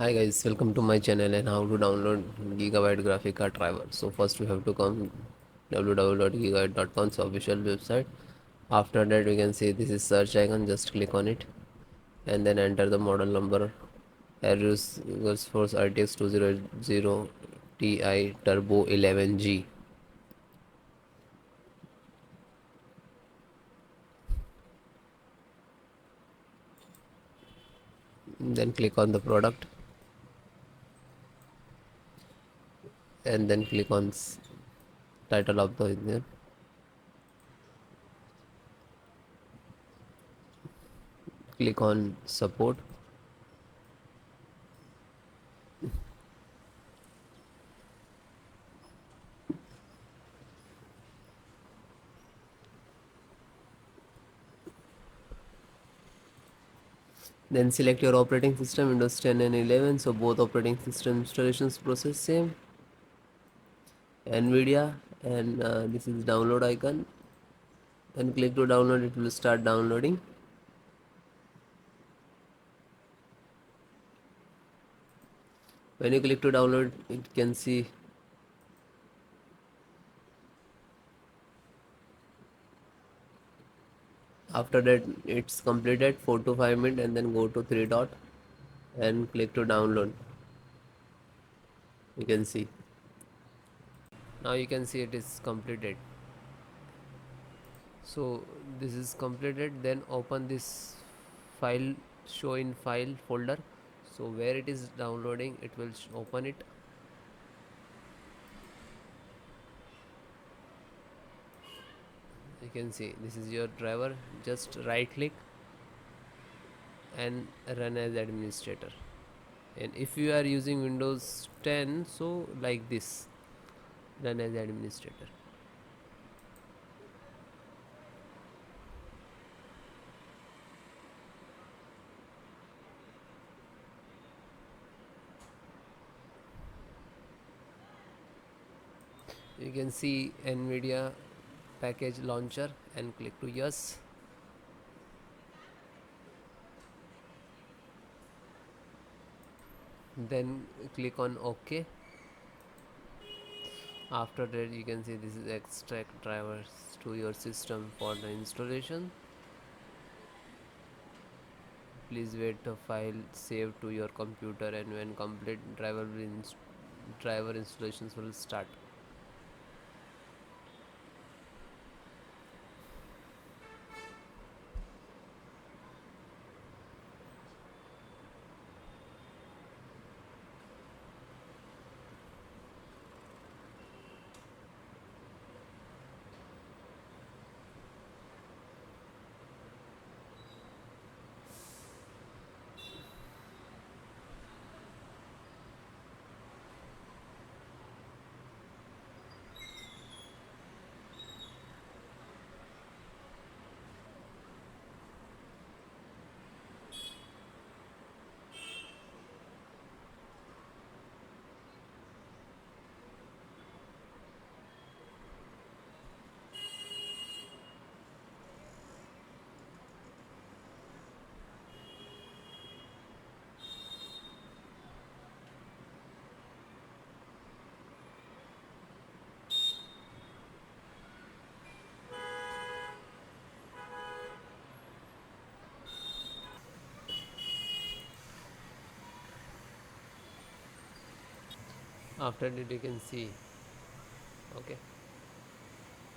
Hi guys, welcome to my channel and how to download Gigabyte graphic card driver. So first we have to come www.gigabyte.com's official website. After that we can see this is search icon, just click on it and then enter the model number AORUS RTX 200 Ti Turbo 11G. Then click on the product and then click on title of the engineer. Click on support. Then select your operating system, Windows 10 and 11. So both operating system installations process same. Nvidia, and this is download icon. Then click to download. It will start downloading. When you click to download, it can see. After that, it's completed 4 to 5 minutes, and then go to three dot and click to download. You can see. Now you can see it is completed. So this is completed. Then open this file, show in file folder. So where it is downloading, it will open it. You can see this is your driver. Just right click and run as administrator. And if you are using Windows 10, so like this, run as administrator. You can see Nvidia package launcher and click to yes. Then click on OK. After that, you can see this is extract drivers to your system for the installation. Please wait the file save to your computer, and when complete, driver installations will start. After that, you can see. Okay,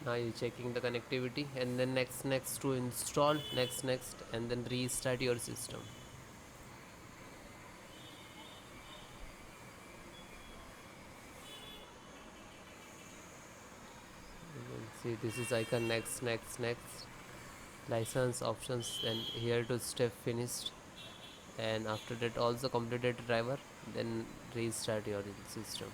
now you're checking the connectivity, and then next to install, next, and then restart your system. You can see this is icon, next, license options, and here to step finished. And after that, also completed driver, then restart your system.